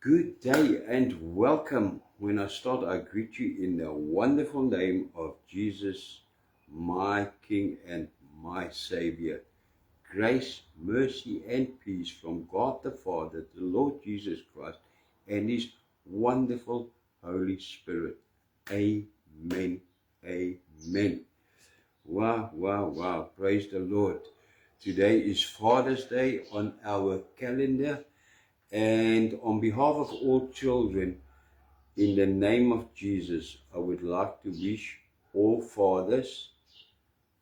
Good day and welcome. When I start, I greet you in the wonderful name of Jesus, my King and my Savior. Grace, mercy, and peace from God the Father, the Lord Jesus Christ, and His wonderful Holy Spirit. Amen. Amen. Wow, wow, wow. Praise the Lord. Today is Father's Day on our calendar. And on behalf of all children, in the name of Jesus, I would like to wish all fathers,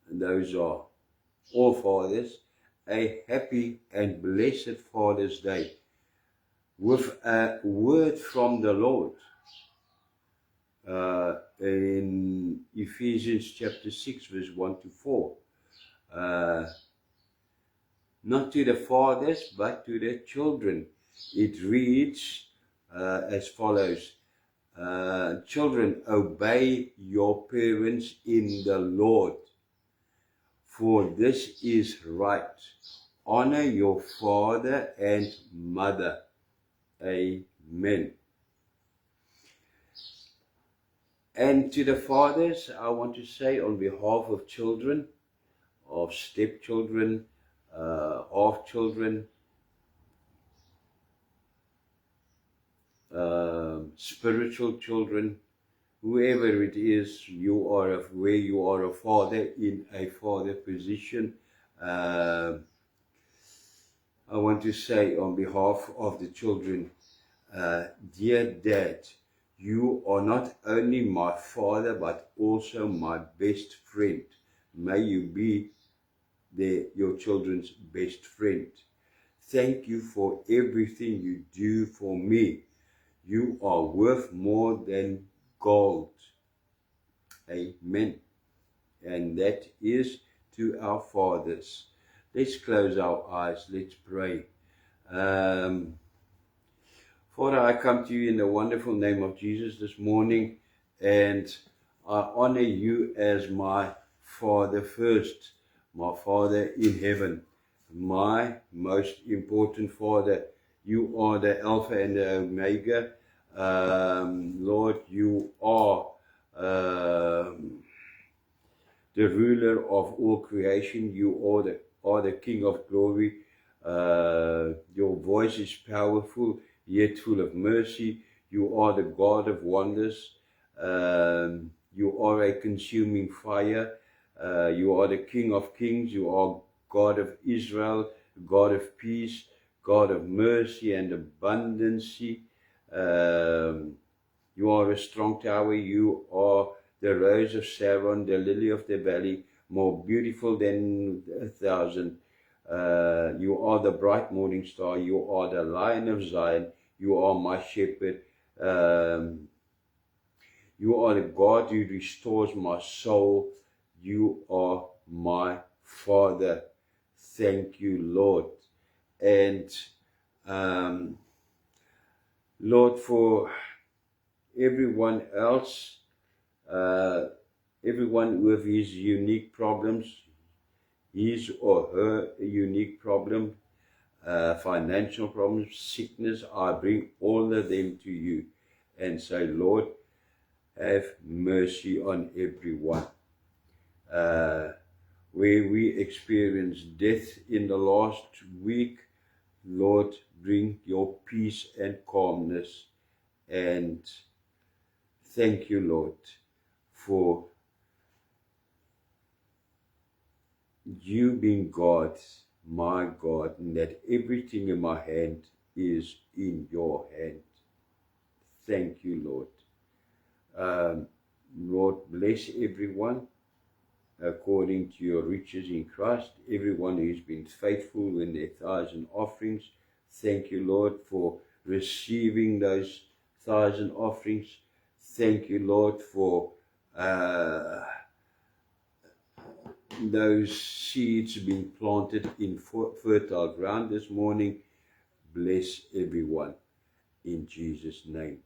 and those are all fathers, a happy and blessed Father's Day with a word from the Lord in Ephesians chapter 6, verse 1 to 4. Not to the fathers, but to the children. It reads as follows. Children, obey your parents in the Lord, for this is right. Honor your father and mother. Amen. And to the fathers, I want to say on behalf of children, of stepchildren, half children, spiritual children, whoever it is, where you are a father in a father position, I want to say on behalf of the children, dear Dad, you are not only my father but also my best friend. May you be your children's best friend. Thank you for everything you do for me. You are worth more than gold. Amen. And that is to our fathers. Let's close our eyes. Let's pray. Father, I come to you in the wonderful name of Jesus this morning, and I honor you as my Father first, my Father in heaven, my most important Father. You are the Alpha and the Omega. Lord, you are the ruler of all creation. You are the King of glory. Your voice is powerful, yet full of mercy. You are the God of wonders. You are a consuming fire. You are the King of kings. You are God of Israel, God of peace, God of mercy and abundancy. You are a strong tower. You are the rose of Sharon, the lily of the valley, more beautiful than 1,000. You are the bright morning star. You are the Lion of Zion. You are my shepherd. You are the God who restores my soul. You are my Father. Thank you, Lord. And Lord, for everyone else, everyone with his unique problems, his or her unique problem, financial problems, sickness, I bring all of them to you and say, Lord, have mercy on everyone. Where we experienced death in the last week, Lord, bring your peace and calmness. And thank you, Lord, for you being God, my God, and that everything in my hand is in your hand. Thank you, Lord. Lord, bless everyone according to your riches in Christ. Everyone who's been faithful in their tithes and offerings. Thank you, Lord, for receiving those tithes and offerings. Thank you, Lord, for those seeds being planted in fertile ground this morning. Bless everyone in Jesus' name.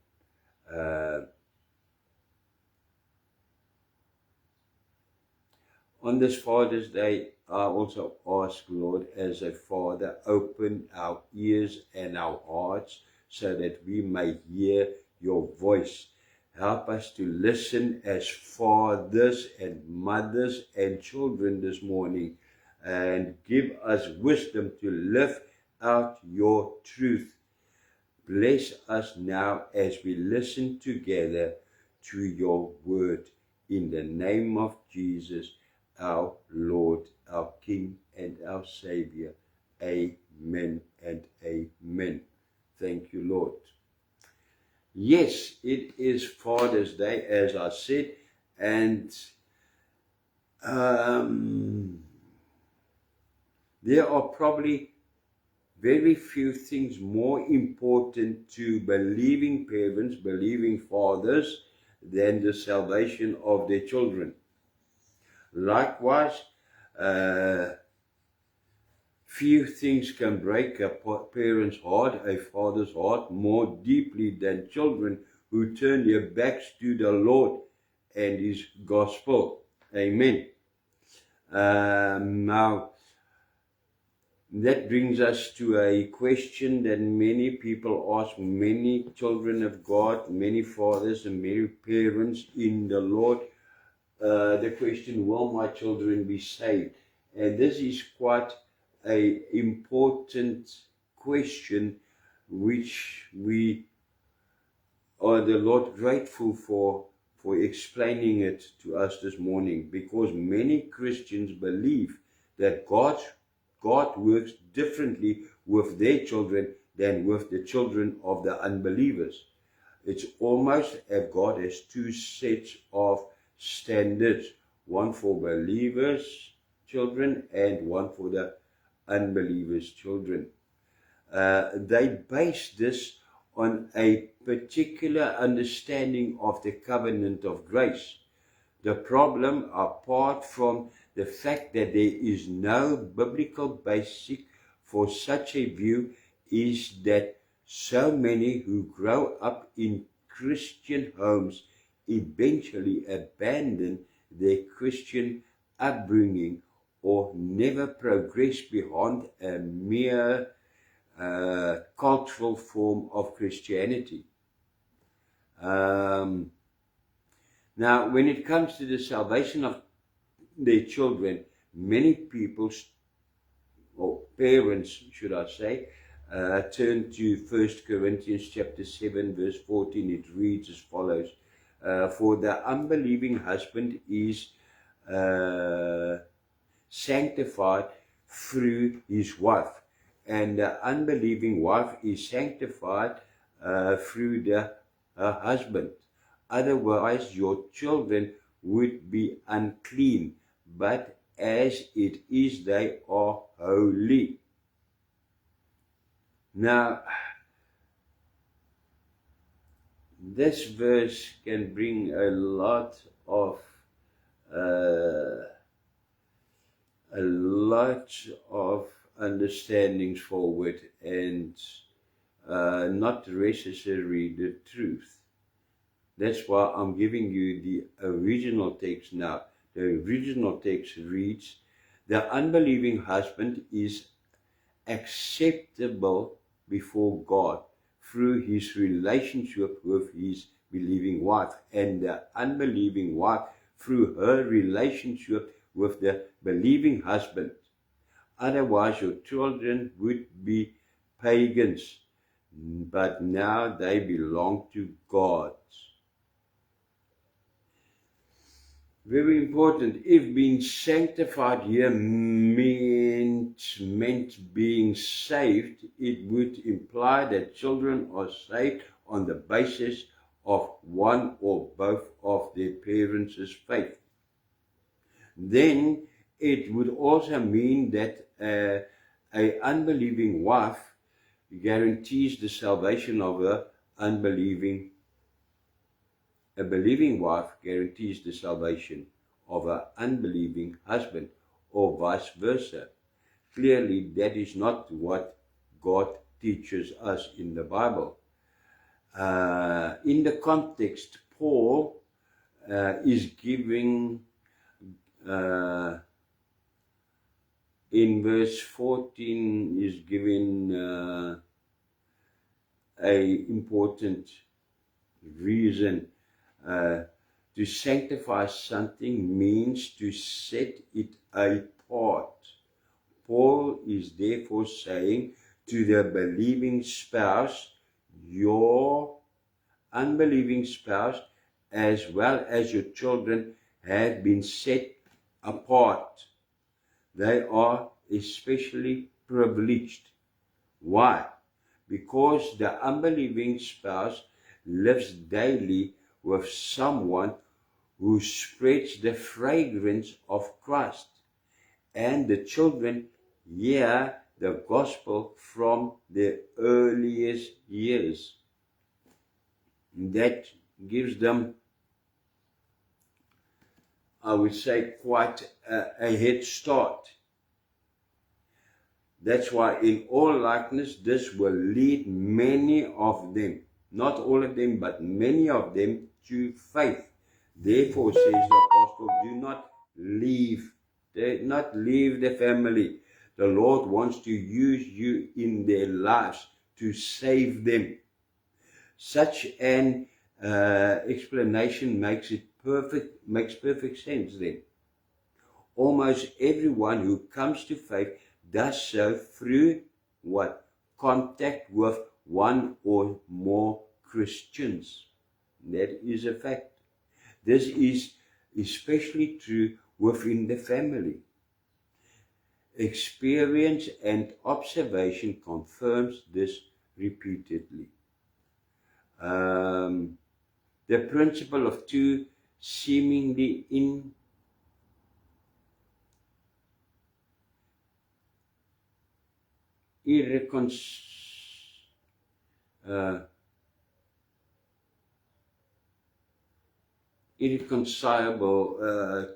On this Father's Day, I also ask, Lord, as a father, open our ears and our hearts so that we may hear your voice. Help us to listen as fathers and mothers and children this morning, and give us wisdom to live out your truth. Bless us now as we listen together to your word, in the name of Jesus, our Lord, our King, and our Savior. Amen and amen. Thank you, Lord. Yes, it is Father's Day, as I said, and there are probably very few things more important to believing parents, believing fathers, than the salvation of their children. Likewise, few things can break a parent's heart, a father's heart, more deeply than children who turn their backs to the Lord and His gospel. Amen. Now, that brings us to a question that many people ask, many children of God, many fathers and many parents in the Lord. The question, will my children be saved? And this is quite an important question, which we are the Lord grateful for explaining it to us this morning, because many Christians believe that God works differently with their children than with the children of the unbelievers. It's almost as God has two sets of standards, one for believers' children and one for the unbelievers' children. They base this on a particular understanding of the covenant of grace. The problem, apart from the fact that there is no biblical basis for such a view, is that so many who grow up in Christian homes eventually abandon their Christian upbringing or never progress beyond a mere cultural form of Christianity. Now, when it comes to the salvation of their children, many people, or parents should I say, turn to 1 Corinthians chapter 7 verse 14. It reads as follows: for the unbelieving husband is sanctified through his wife, and the unbelieving wife is sanctified through her husband. Otherwise your children would be unclean, but as it is, they are holy. Now, this verse can bring a lot of understandings forward, and not necessarily the truth. That's why I'm giving you the original text now. The original text reads, the unbelieving husband is acceptable before God through his relationship with his believing wife, and the unbelieving wife through her relationship with the believing husband. Otherwise your children would be pagans, but now they belong to God. Very important. If being sanctified here meant being saved, it would imply that children are saved on the basis of one or both of their parents' faith. Then it would also mean that a unbelieving wife guarantees the salvation of a believing wife guarantees the salvation of an unbelieving husband, or vice versa. Clearly, that is not what God teaches us in the Bible. In the context, Paul is giving, in verse 14, is giving a important reason. To sanctify something means to set it apart. Paul is therefore saying to the believing spouse, your unbelieving spouse, as well as your children, have been set apart. They are especially privileged. Why? Because the unbelieving spouse lives daily with someone who spreads the fragrance of Christ, and the children hear the gospel from their earliest years. That gives them, I would say, quite a head start. That's why in all likeness this will lead many of them, not all of them, but many of them, to faith. Therefore, says the apostle, do not leave the family. The Lord wants to use you in their lives to save them. Such an explanation makes perfect sense then. Almost everyone who comes to faith does so through what? Contact with one or more Christians. That is a fact. This is especially true within the family. Experience and observation confirms this repeatedly. The principle of two seemingly irreconcilable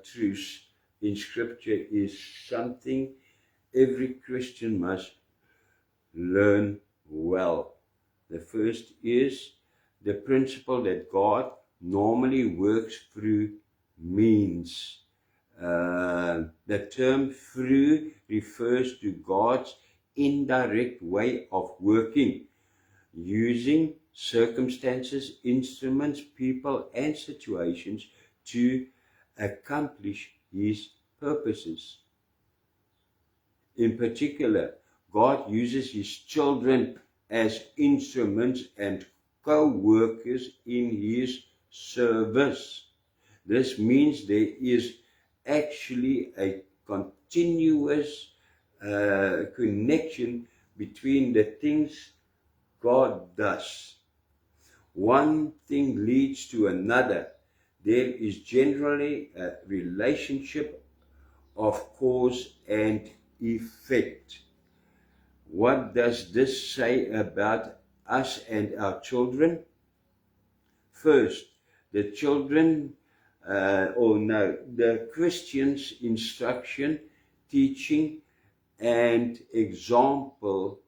truths in Scripture is something every Christian must learn well. The first is the principle that God normally works through means. The term through refers to God's indirect way of working, using circumstances, instruments, people, and situations to accomplish His purposes. In particular, God uses His children as instruments and co-workers in His service. This means there is actually a continuous connection between the things God does. One thing leads to another. There is generally a relationship of cause and effect. What does this say about us and our children? First, the Christian's instruction, teaching, and example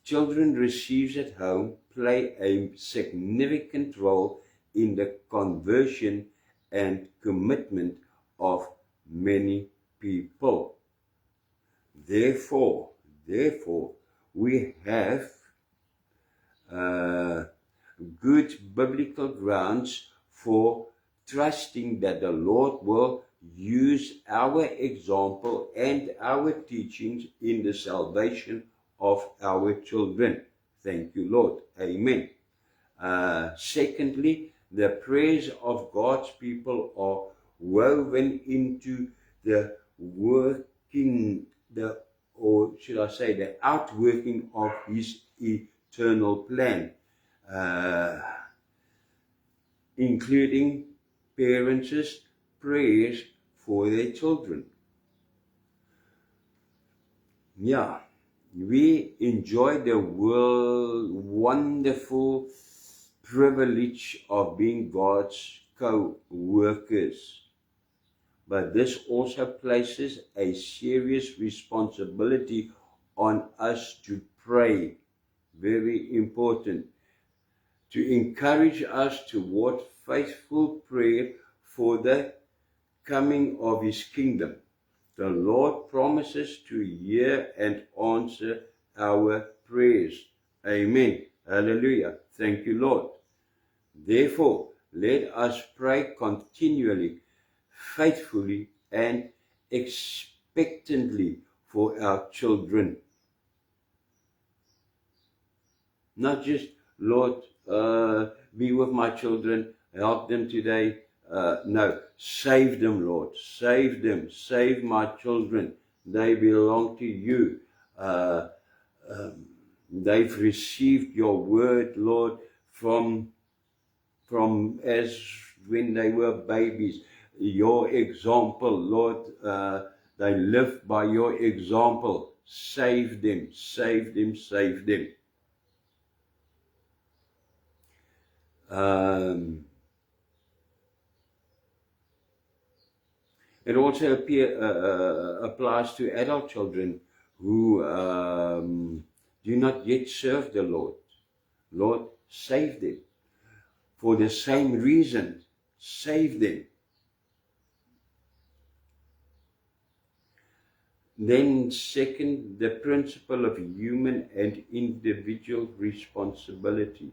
children receives at home play a significant role in the conversion and commitment of many people. Therefore, we have good biblical grounds for trusting that the Lord will use our example and our teachings in the salvation of our children. Thank you, Lord. Amen. Secondly, the prayers of God's people are woven into the outworking of His eternal plan, including parents' prayers for their children. Yeah, we enjoy the wonderful privilege of being God's co-workers. But this also places a serious responsibility on us to pray. Very important. To encourage us toward faithful prayer for the coming of His kingdom. The Lord promises to hear and answer our prayers. Amen. Hallelujah. Thank you, Lord. Therefore, let us pray continually, faithfully, and expectantly for our children. Not just, Lord, be with my children, help them today. No, save them, Lord. Save them. Save my children. They belong to you. They've received your word, Lord, from as when they were babies. Your example, Lord, they live by your example. Save them, save them, save them. It also applies to adult children who do not yet serve the Lord. Lord, save them. For the same reason, save them. Then second, the principle of human and individual responsibility.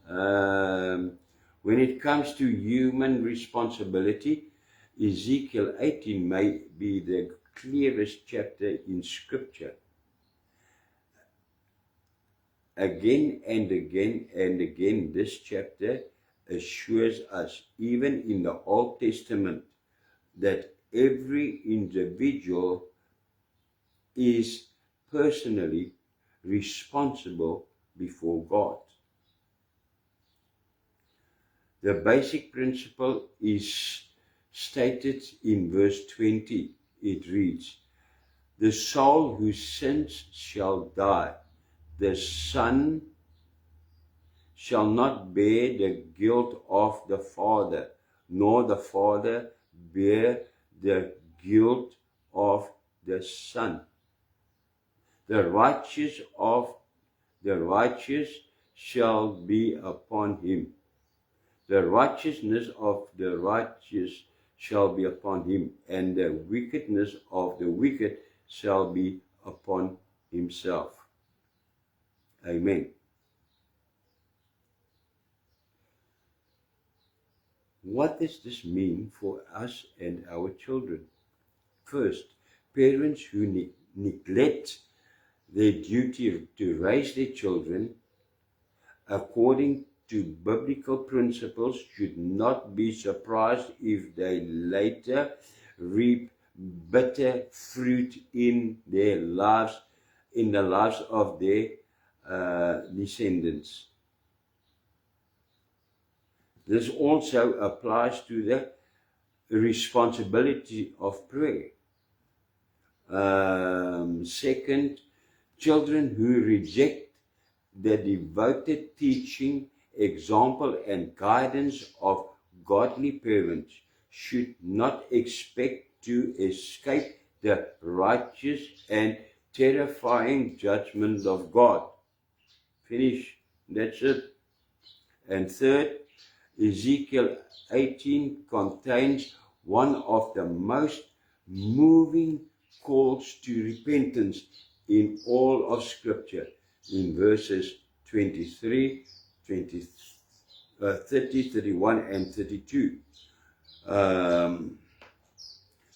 When it comes to human responsibility, Ezekiel 18 may be the clearest chapter in Scripture. Again and again and again, this chapter assures us, even in the Old Testament, that every individual is personally responsible before God. The basic principle is stated in verse 20. It reads, "The soul who sins shall die. The son shall not bear the guilt of the father, nor the father bear the guilt of the son. The righteous shall be upon him. The righteousness of the righteous shall be upon him, and the wickedness of the wicked shall be upon himself." Amen. What does this mean for us and our children? First, parents who neglect their duty to raise their children according to biblical principles should not be surprised if they later reap bitter fruit in their lives, in the lives of their descendants. This also applies to the responsibility of prayer. Second, children who reject the devoted teaching, example, and guidance of godly parents should not expect to escape the righteous and terrifying judgment of God. Finish. That's it. And third, Ezekiel 18 contains one of the most moving calls to repentance in all of Scripture, in verses 23, 30, 31, and 32.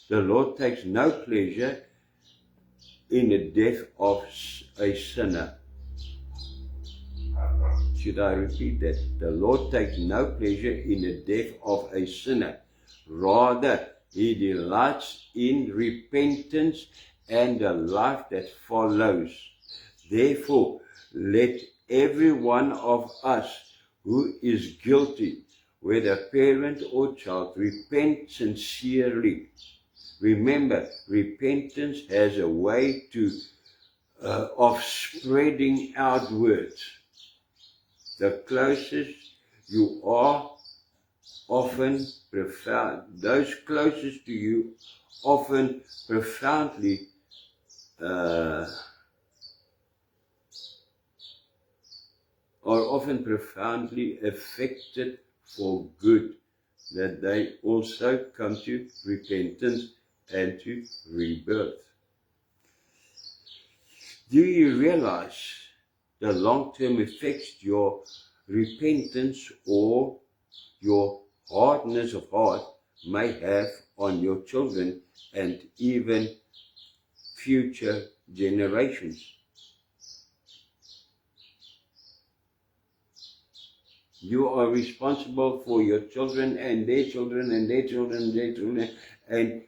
The Lord takes no pleasure in the death of a sinner. Should I repeat that? The Lord takes no pleasure in the death of a sinner. Rather, He delights in repentance and the life that follows. Therefore, let every one of us who is guilty, whether parent or child, repent sincerely. Remember, repentance has a way of spreading outwards. The closest you are, often profound. Those closest to you, often profoundly are often profoundly affected for good, that they also come to repentance and to rebirth. Do you realize the long-term effects your repentance or your hardness of heart may have on your children and even future generations. You are responsible for your children and their children and their children and their children and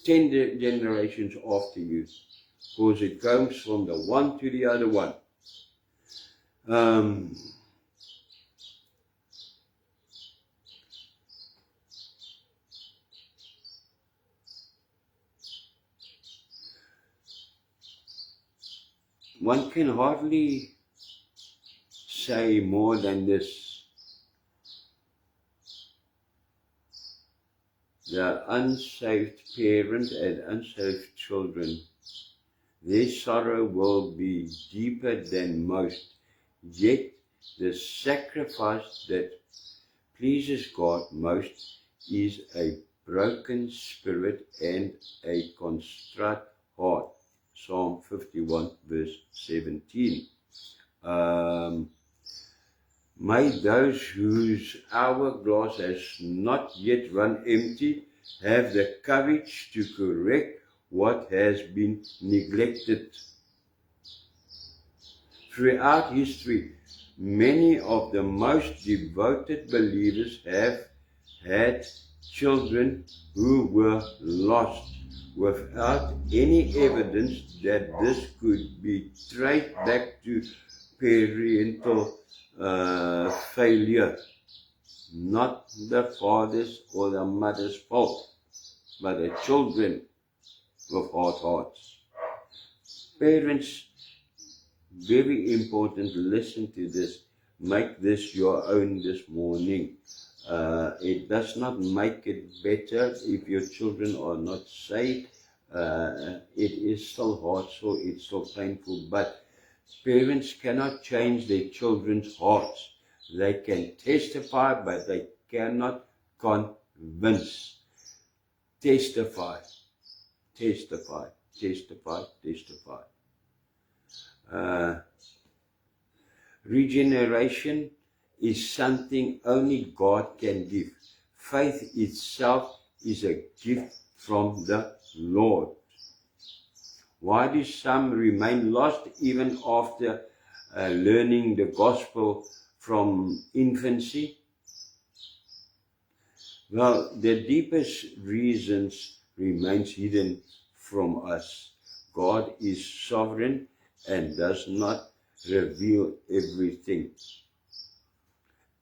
10 generations after you, because it goes from the one to the other one. One can hardly say more than this. The unsaved parent and unsaved children, their sorrow will be deeper than most, yet the sacrifice that pleases God most is a broken spirit and a contrite heart. Psalm 51 verse 17. May those whose hourglass has not yet run empty have the courage to correct what has been neglected. Throughout history, many of the most devoted believers have had children who were lost without any evidence that this could be traced back to parental failure. Not the father's or the mother's fault, but the children with hard hearts. Parents, very important, listen to this. Make this your own this morning. It does not make it better if your children are not saved. It is still hard, so it's still painful, but parents cannot change their children's hearts. They can testify, but they cannot convince. Testify, testify, testify, testify. Regeneration is something only God can give. Faith itself is a gift from the Lord. Why do some remain lost even after learning the gospel from infancy? Well, the deepest reasons remains hidden from us. God is sovereign and does not reveal everything.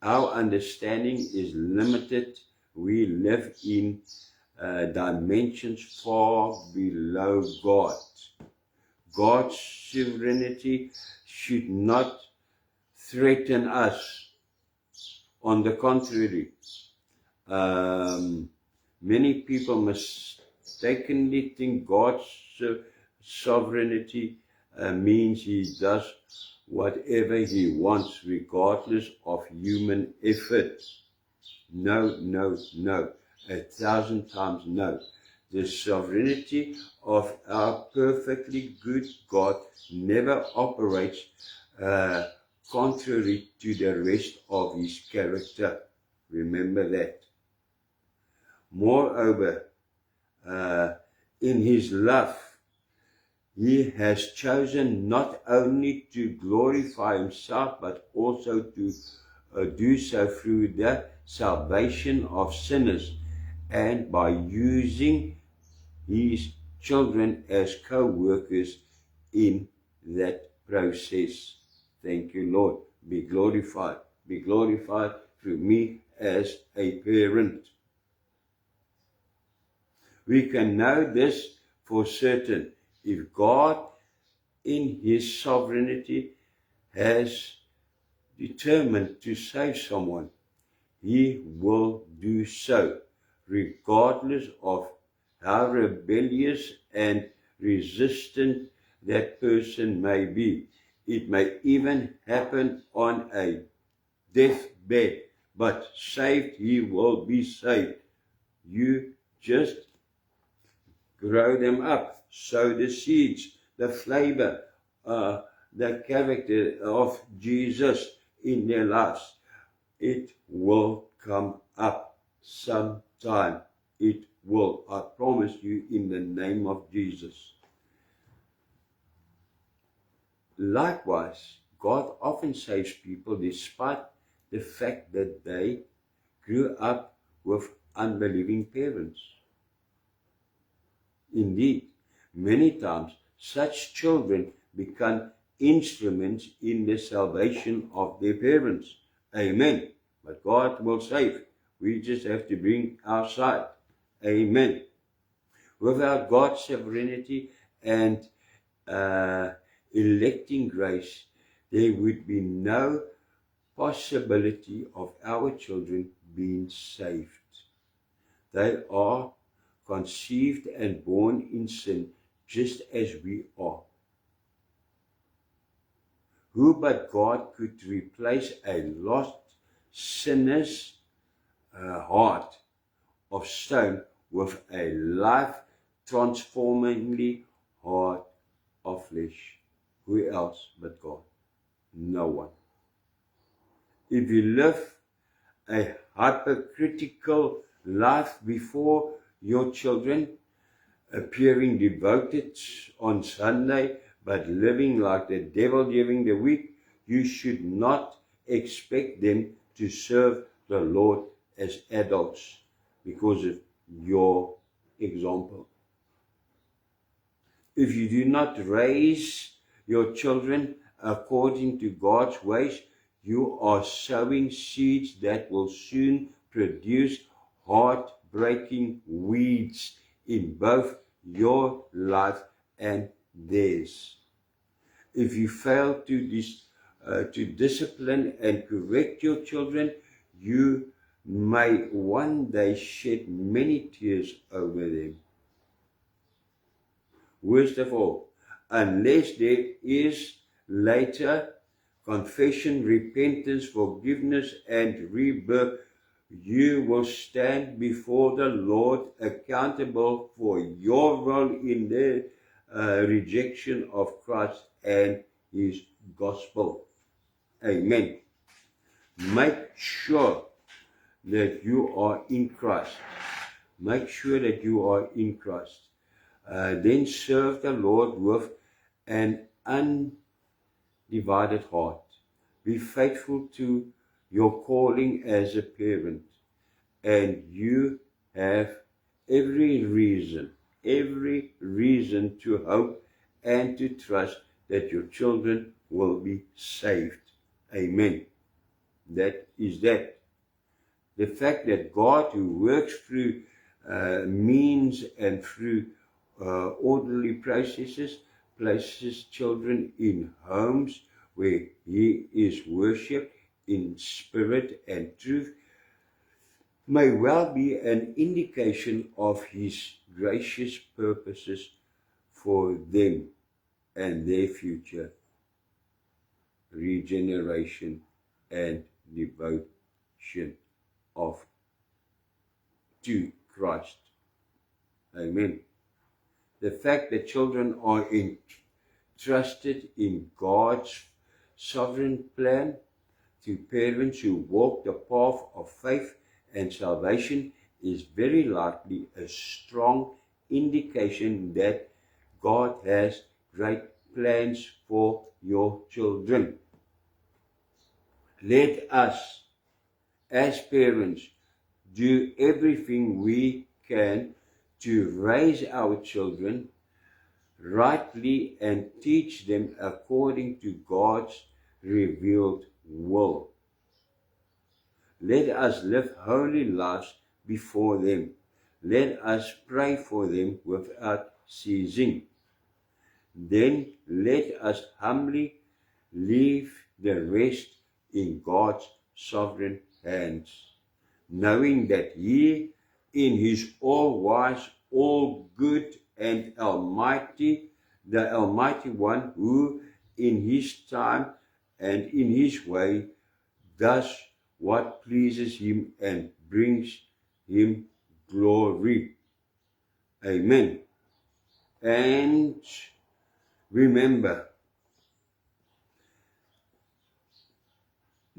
Our understanding is limited. We live in dimensions far below God. God's sovereignty should not threaten us. On the contrary, many people mistakenly think God's sovereignty means He does whatever He wants, regardless of human effort. No, no, no. 1,000 times no. The sovereignty of our perfectly good God never operates contrary to the rest of His character. Remember that. Moreover, in His love, He has chosen not only to glorify Himself, but also to do so through the salvation of sinners, and by using His children as co-workers in that process. Thank you, Lord. Be glorified. Be glorified through me as a parent. We can know this for certain. If God, in His sovereignty, has determined to save someone, He will do so, regardless of how rebellious and resistant that person may be. It may even happen on a deathbed, but saved He will be saved. You just grow them up, sow the seeds, the flavor, the character of Jesus in their lives, it will come up sometime. It will. I promise you in the name of Jesus. Likewise, God often saves people despite the fact that they grew up with unbelieving parents. Indeed, many times such children become instruments in the salvation of their parents. Amen. But God will save. We just have to bring our side. Amen. Without God's sovereignty and electing grace, there would be no possibility of our children being saved. They are conceived and born in sin, just as we are. Who but God could replace a lost sinner's heart of stone with a life-transformingly heart of flesh? Who else but God? No one. If you live a hypocritical life before your children, appearing devoted on Sunday, but living like the devil during the week, you should not expect them to serve the Lord as adults because of your example. If you do not raise your children according to God's ways, you are sowing seeds that will soon produce heartbreaking weeds in both your life and theirs. If you fail to discipline and correct your children, you may one day shed many tears over them. Worst of all, unless there is later confession, repentance, forgiveness, and rebirth, you will stand before the Lord accountable for your role in the rejection of Christ and His gospel. Amen. Make sure that you are in Christ. Make sure that you are in Christ. Then serve the Lord with an undivided heart. Be faithful to your calling as a parent, and you have every reason to hope and to trust that your children will be saved. Amen. That is that. The fact that God, who works through means and through orderly processes, places children in homes where He is worshipped in spirit and truth, may well be an indication of His gracious purposes for them and their future regeneration and devotion to Christ. Amen. The fact that children are entrusted in God's sovereign plan to parents who walk the path of faith and salvation is very likely a strong indication that God has great plans for your children. Let us, as parents, do everything we can to raise our children rightly and teach them according to God's revealed will. Let us live holy lives before them. Let us pray for them without ceasing. Then let us humbly leave the rest in God's sovereign hands, knowing that He, in His all-wise, all-good, and Almighty, the Almighty One, who in His time and in His way does what pleases Him and brings Him glory. Amen. And remember,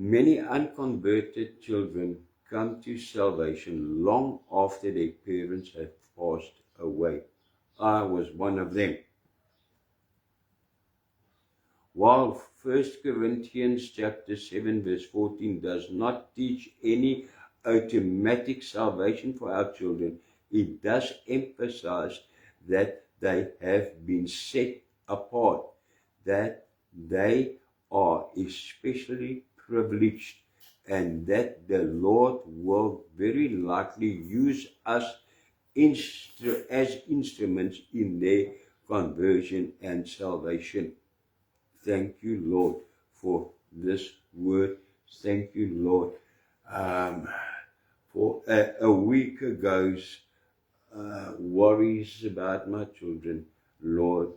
Many unconverted children come to salvation long after their parents have passed away. I was one of them. While 1 Corinthians chapter 7 verse 14 does not teach any automatic salvation for our children, it does emphasize that they have been set apart, that they are especially privileged, and that the Lord will very likely use us as instruments in their conversion and salvation. Thank you, Lord, for this word. Thank you, Lord. For a week ago's worries about my children, Lord,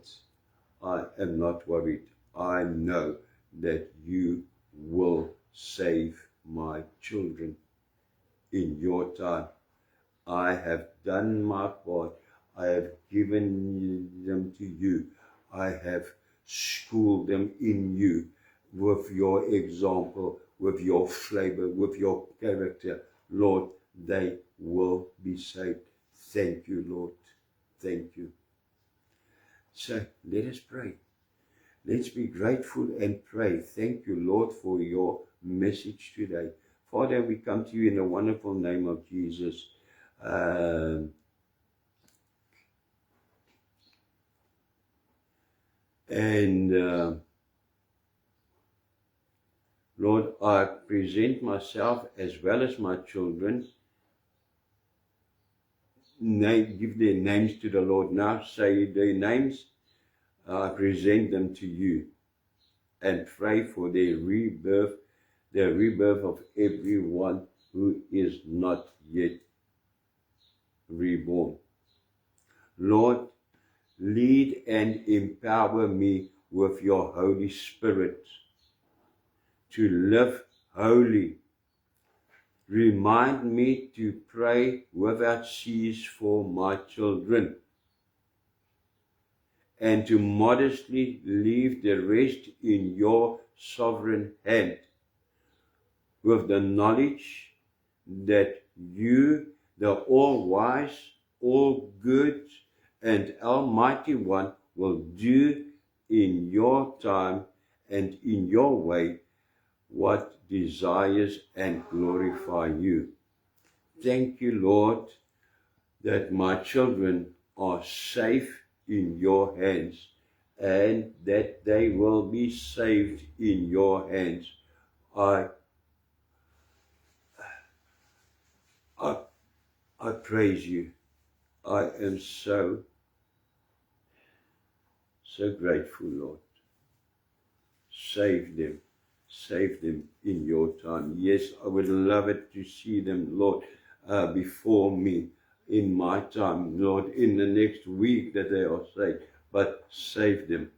I am not worried. I know that you will save my children in your time. I have done my part. I have given them to you. I have schooled them in you with your example, with your flavor, with your character. Lord, they will be saved. Thank you, Lord. Thank you. So let us pray. Let's be grateful and pray. Thank you, Lord, for your message today. Father, we come to you in the wonderful name of Jesus. Lord, I present myself as well as my children. Give their names to the Lord now. Say their names. I present them to you and pray for their rebirth of everyone who is not yet reborn. Lord, lead and empower me with your Holy Spirit to live holy. Remind me to pray without cease for my children, and to modestly leave the rest in your sovereign hand, with the knowledge that you, the all-wise, all-good, and Almighty One, will do in your time and in your way what desires and glorify you. Thank you, Lord, that my children are safe in your hands, and that they will be saved in your hands. I praise you. I am so grateful, Lord. Save them in your time. Yes, I would love it to see them, Lord, before me in my time, Lord, in the next week that they are saved. But save them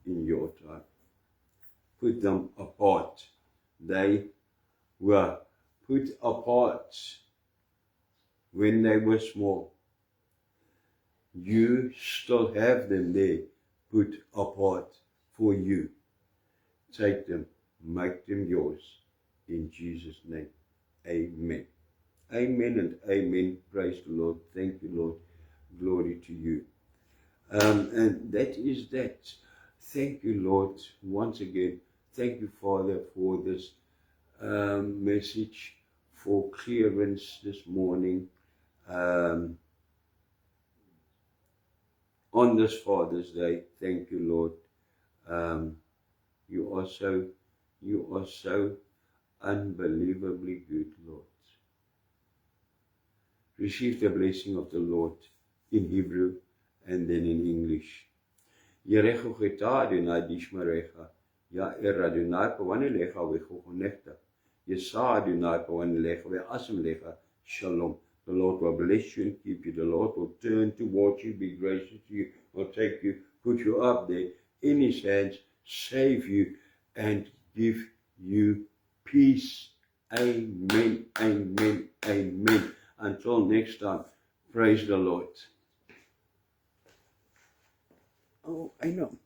in your time. Put them apart. They were put apart when they were small. You still have them there, put apart for you. Take them, make them yours. In Jesus' name, amen. Amen and amen. Praise the Lord. Thank you, Lord. Glory to you. And that is that. Thank you, Lord. Once again, thank you, Father, for this message, for clearance this morning. On this Father's Day, thank you, Lord. You are so unbelievably good, Lord. Receive the blessing of the Lord in Hebrew and then in English. Yerecho cheta Adonai dishmarecha, Ya'er Adonai pawanilecha vechochonechta, Yesa Adonai pawanilecha ve'asem lecha, Shalom. The Lord will bless you and keep you. The Lord will turn towards you, be gracious to you, will take you, put you up there in His hands, save you, and give you peace. Amen, amen, amen. Until next time, praise the Lord. Oh, I know.